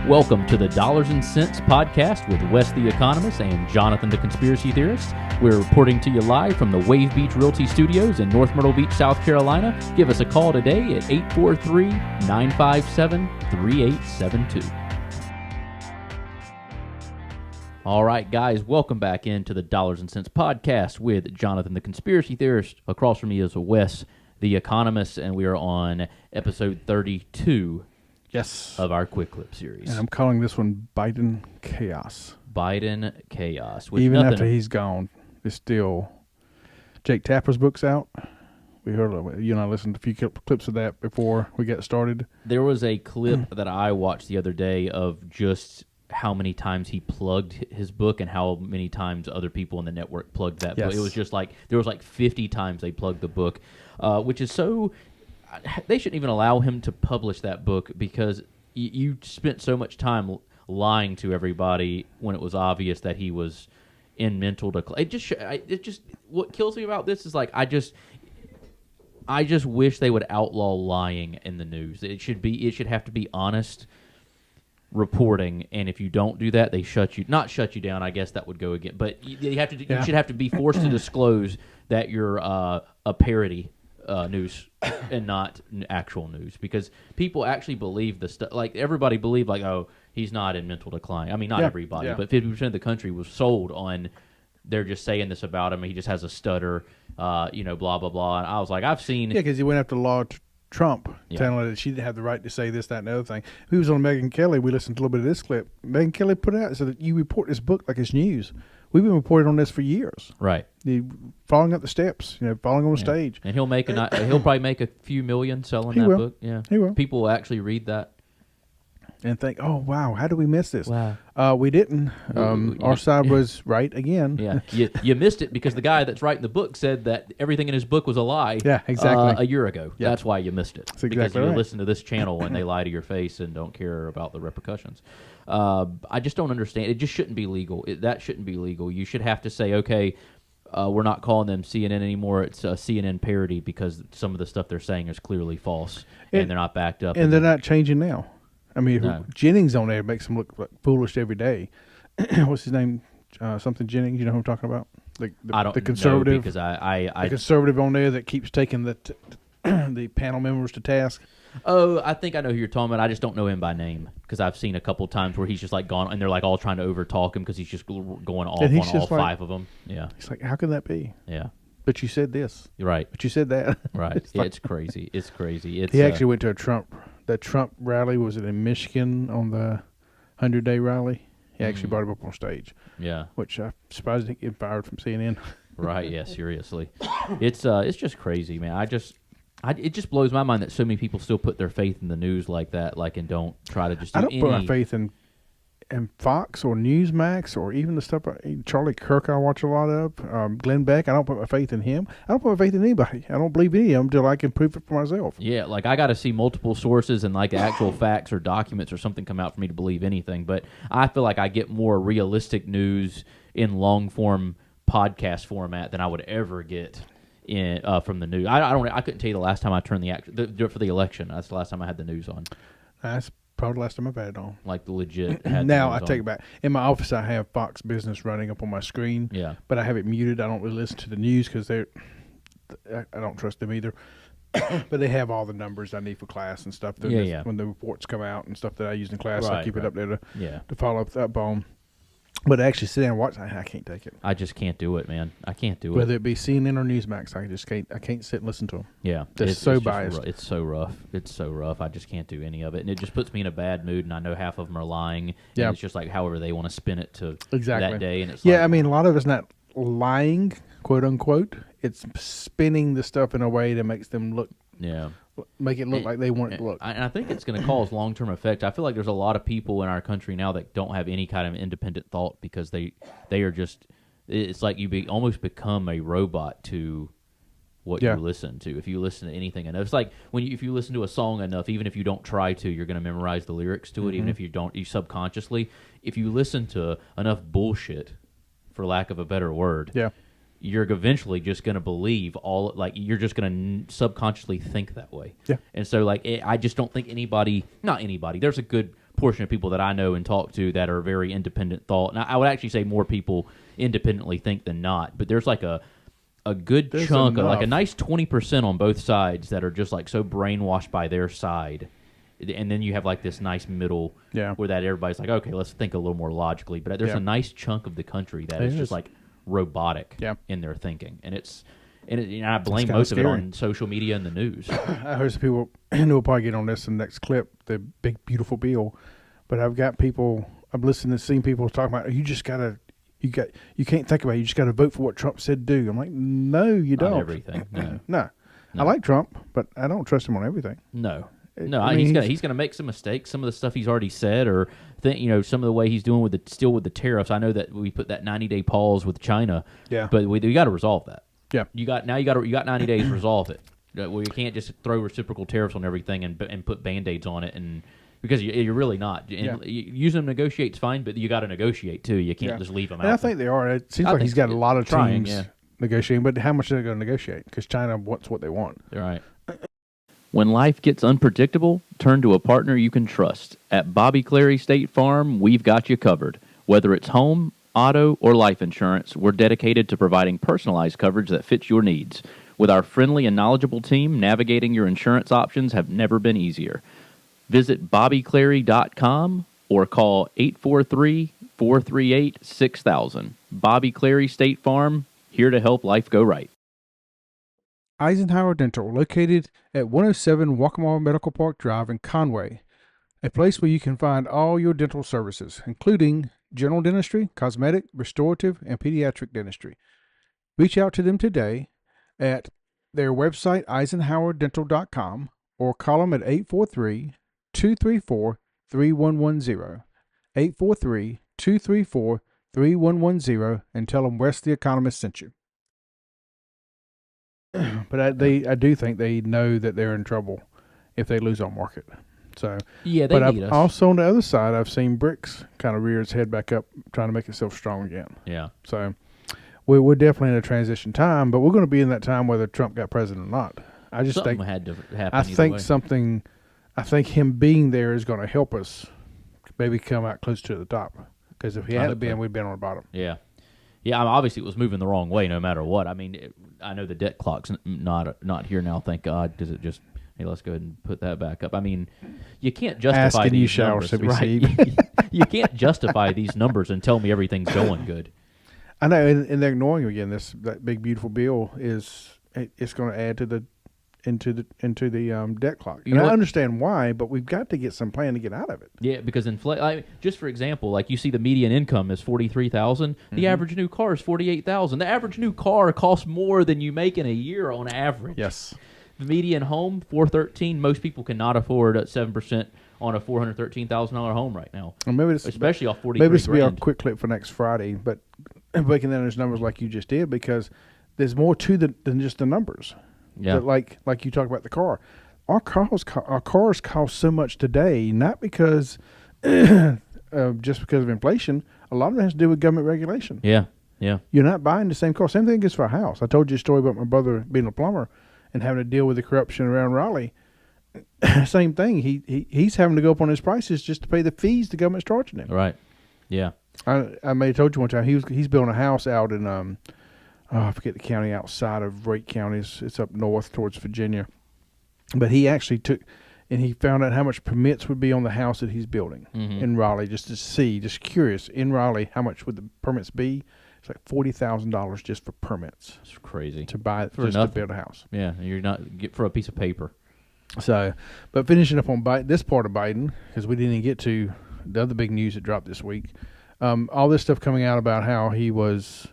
Welcome to the Dollars and Cents podcast with Wes the Economist and Jonathan the Conspiracy Theorist. We're reporting to you live from the Wave Beach Realty Studios in North Myrtle Beach, South Carolina. Give us a call today at 843-957-3872. All right, guys, welcome back into the Dollars and Cents podcast with Jonathan the Conspiracy Theorist. Across from me is Wes the Economist, and we are on episode 32 of our Quick Clip series. And I'm calling this one Biden Chaos. Biden Chaos. Even after he's gone, it's still... Jake Tapper's book's out. We heard, you and I listened to a few clips of that before we got started. There was a clip that I watched the other day of just how many times he plugged his book and how many times other people in the network plugged that book. It was just like, there was like 50 times they plugged the book, which is so... They shouldn't even allow him to publish that book because you spent so much time lying to everybody when it was obvious that he was in mental decline. It just what kills me about this is like I just wish they would outlaw lying in the news. It should have to be honest reporting, and if you don't do that, they shut you down. I guess that would go again, but you should have to be forced to disclose that you're a parody news and not actual news, because people actually believe the stuff. Like everybody believed, like, oh, he's not in mental decline. I mean, not everybody, but 50% of the country was sold on. They're just saying this about him. He just has a stutter, blah blah blah. And I was like, I've seen, because he went after Trump, telling her that she didn't have the right to say this, that, and the other thing. He was on Megyn Kelly. We listened to a little bit of this clip. Megyn Kelly put out so that you report this book like it's news. We've been reporting on this for years. Right. Following up the steps, following on the stage. And he'll probably make a few million selling that book. Yeah. He will. People will actually read that and think, oh, wow, how did we miss this? Wow. We didn't. Our side was right again. Yeah. You missed it because the guy that's writing the book said that everything in his book was a lie. Yeah, exactly. A year ago. Yeah. That's why you missed it. That's exactly because you right. listen to this channel and they lie to your face and don't care about the repercussions. I just don't understand. It just shouldn't be legal. That shouldn't be legal. You should have to say, okay, we're not calling them CNN anymore. It's a CNN parody because some of the stuff they're saying is clearly false and they're not backed up. And they're not changing now. I mean, Jennings on there makes him look like foolish every day. What's his name? Something Jennings. You know who I'm talking about? I don't the conservative, know because the conservative on there that keeps taking the panel members to task. Oh, I think I know who you're talking about. I just don't know him by name because I've seen a couple times where he's just like gone and they're like all trying to overtalk him because he's just going off on all five of them. Yeah, he's like, how can that be? Yeah. But you said this. You're right. But you said that. Right. It's crazy. It's crazy. He actually went to a Trump rally. Was it in Michigan on the 100-day rally? He actually brought him up on stage. Yeah. Which I'm surprised he didn't get fired from CNN. Right. Yeah. Seriously. It's just crazy, man. It just blows my mind that so many people still put their faith in the news like that, and don't try to just do I don't put my faith in Fox or Newsmax or even the stuff Charlie Kirk I watch a lot of, Glenn Beck. I don't put my faith in him. I don't put my faith in anybody. I don't believe any of them until I can prove it for myself. Yeah, I got to see multiple sources and actual facts or documents or something come out for me to believe anything. But I feel like I get more realistic news in long form podcast format than I would ever get from the news. I couldn't tell you the last time I turned for the election. That's the last time I had the news on. That's probably the last time I've had it on. Like the legit. Now I take it back. In my office, I have Fox Business running up on my screen. Yeah. But I have it muted. I don't really listen to the news because I don't trust them either. But they have all the numbers I need for class and stuff. When the reports come out and stuff that I use in class, I keep it up there to follow up on. But actually sit down and watch, I can't take it. I just can't do it, man. I can't do it. Whether it be CNN or Newsmax, I can't sit and listen to them. Yeah. It's so biased. It's so rough. It's so rough. I just can't do any of it. And it just puts me in a bad mood, and I know half of them are lying. Yeah. And it's just like however they want to spin it to exactly that day. And it's I mean, a lot of it's not lying, quote unquote. It's spinning the stuff in a way that makes them look... Yeah. Make it look like they want it to look. And I think it's going to cause long-term effect. I feel like there's a lot of people in our country now that don't have any kind of independent thought because they are just... It's like you almost become a robot to what you listen to. If you listen to anything enough. It's like if you listen to a song enough, even if you don't try to, you're going to memorize the lyrics to it, even if you don't, you subconsciously. If you listen to enough bullshit, for lack of a better word... Yeah. You're eventually just going to believe you're just going to subconsciously think that way. Yeah. And so, I just don't think not anybody, there's a good portion of people that I know and talk to that are very independent thought. And I would actually say more people independently think than not. But there's like a good chunk, of, like a nice 20% on both sides that are just like so brainwashed by their side. And then you have like this nice middle where that everybody's like, okay, let's think a little more logically. But there's a nice chunk of the country that is just like robotic in their thinking. And I blame most of it on social media and the news. I heard some people, and we'll probably get on this in the next clip, the big, beautiful bill. But I've got people, I've listened to seeing people talking about, you can't think about it. You just got to vote for what Trump said do. I'm like, no, you don't. Not everything. No. I like Trump, but I don't trust him on everything. No. He's gonna make some mistakes. Some of the stuff he's already said, or some of the way he's doing with the tariffs. I know that we put that 90-day pause with China. Yeah. But we got to resolve that. Yeah. You got 90 days to resolve it. Well, you can't just throw reciprocal tariffs on everything and put Band-Aids on it, and because you're really not. And using them to negotiate is fine, but you got to negotiate too. You can't just leave them out. And I think they are. It seems like he's got a lot of teams negotiating, but how much are they going to negotiate? Because China wants what they want. Right. When life gets unpredictable, turn to a partner you can trust. At Bobby Clary State Farm, we've got you covered. Whether it's home, auto, or life insurance, we're dedicated to providing personalized coverage that fits your needs. With our friendly and knowledgeable team, navigating your insurance options have never been easier. Visit BobbyClary.com or call 843-438-6000. Bobby Clary State Farm, here to help life go right. Eisenhower Dental, located at 107 Waccamaw Medical Park Drive in Conway, a place where you can find all your dental services, including general dentistry, cosmetic, restorative, and pediatric dentistry. Reach out to them today at their website, eisenhowerdental.com, or call them at 843-234-3110, 843-234-3110, and tell them Wes the Economist sent you. But I do think they know that they're in trouble if they lose on market. So they need us. Also on the other side, I've seen Bricks kind of rear its head back up, trying to make itself strong again. Yeah. So we're definitely in a transition time, but we're going to be in that time whether Trump got president or not. I just something think had to happen. I think him being there is going to help us maybe come out close to the top. Because if he hadn't been, we'd been on the bottom. Yeah. Yeah, obviously it was moving the wrong way no matter what. I mean, I know the debt clock's not here now, thank God. Does it just, hey, let's go ahead and put that back up. I mean, you can't justify these numbers. Right? You can't justify these numbers and tell me everything's going good. I know, and they're ignoring again. That big beautiful bill it's going to add to the into the debt clock. And I understand why, but we've got to get some plan to get out of it. Yeah, because just for example, like you see the median income is $43,000. The average new car is $48,000. The average new car costs more than you make in a year on average. Yes. The median home, $413,000. Most people cannot afford 7% on a $413,000 home right now. Well, maybe especially off $43,000. Maybe this will be our quick clip for next Friday, but breaking down those numbers like you just did, because there's more to than just the numbers. Yeah, like you talk about the car. Our cars cost so much today, not because just because of inflation. A lot of it has to do with government regulation. Yeah, yeah. You're not buying the same car. Same thing goes for a house. I told you a story about my brother being a plumber and having to deal with the corruption around Raleigh. Same thing. He's having to go up on his prices just to pay the fees the government's charging him. Right. Yeah. I may have told you one time he's building a house out in I forget the county outside of Wake County. It's up north towards Virginia. But he actually he found out how much permits would be on the house that he's building in Raleigh, just curious. In Raleigh, how much would the permits be? It's like $40,000 just for permits. It's crazy. To buy it, just to build a house. Yeah, you're not for a piece of paper. So, but finishing up on this part of Biden, because we didn't even get to the other big news that dropped this week. All this stuff coming out about how he was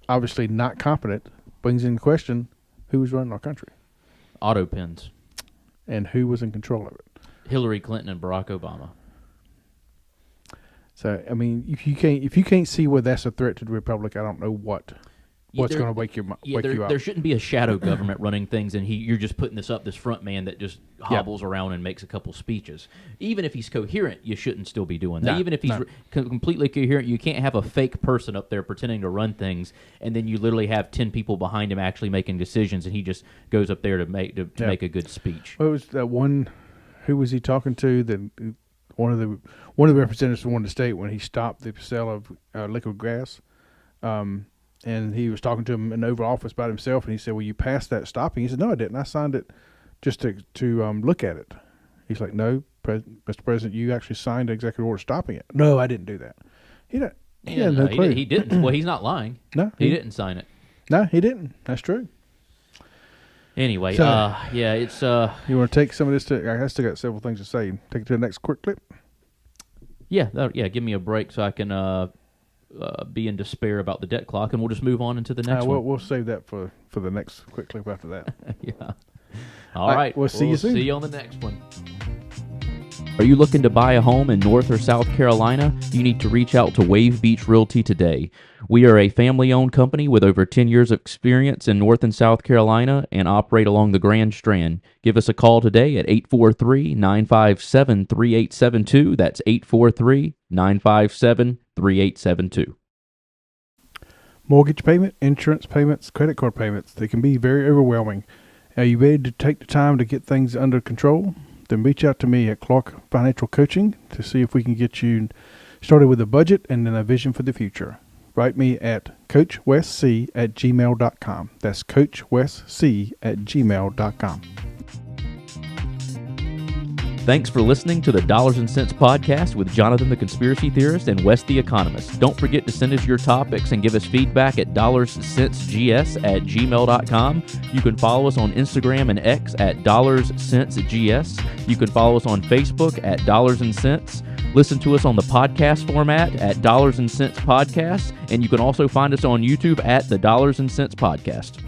obviously not competent brings into question who was running our country. Auto pens. And who was in control of it. Hillary Clinton and Barack Obama. So, I mean, if you can't see where that's a threat to the Republic, I don't know what's going to wake you up. There shouldn't be a shadow government running things, and you're just putting this front man that just hobbles around and makes a couple speeches. Even if he's coherent, you shouldn't still be doing that. Even if he's completely coherent, you can't have a fake person up there pretending to run things, and then you literally have 10 people behind him actually making decisions, and he just goes up there to make a good speech. What was that one? Who was he talking to? one of the representatives from the state when he stopped the sale of liquid gas. And he was talking to him in the Oval Office by himself, and he said, "Well, you passed that stopping." He said, "No, I didn't. I signed it just to look at it." He's like, "No, Mr. President, you actually signed the executive order stopping it." "No, I didn't do that." He had no clue. He didn't. Well, he's not lying. No, he didn't sign it. No, he didn't. That's true. Anyway, so, it's You want to take some of this I still got several things to say. Take it to the next quick clip. Yeah, give me a break so I can be in despair about the debt clock, and we'll just move on into the next one. We'll save that for the next quick clip after that. Yeah. All right. We'll see you soon. See you on the next one. Are you looking to buy a home in North or South Carolina? You need to reach out to Wave Beach Realty today. We are a family-owned company with over 10 years of experience in North and South Carolina and operate along the Grand Strand. Give us a call today at 843-957-3872. That's 843-957-3872. Mortgage payment, insurance payments, credit card payments, they can be very overwhelming. Are you ready to take the time to get things under control? Then reach out to me at Clark Financial Coaching to see if we can get you started with a budget and then a vision for the future. Write me at coachwesc@gmail.com. That's coachwesc@gmail.com. Thanks for listening to the Dollars and Cents Podcast with Jonathan the Conspiracy Theorist and Wes the Economist. Don't forget to send us your topics and give us feedback at dollarscentsgs@gmail.com. You can follow us on Instagram and X at dollarscentsgs. You can follow us on Facebook at Dollars and Cents. Listen to us on the podcast format at Dollars and Cents Podcast, and you can also find us on YouTube at the Dollars and Cents Podcast.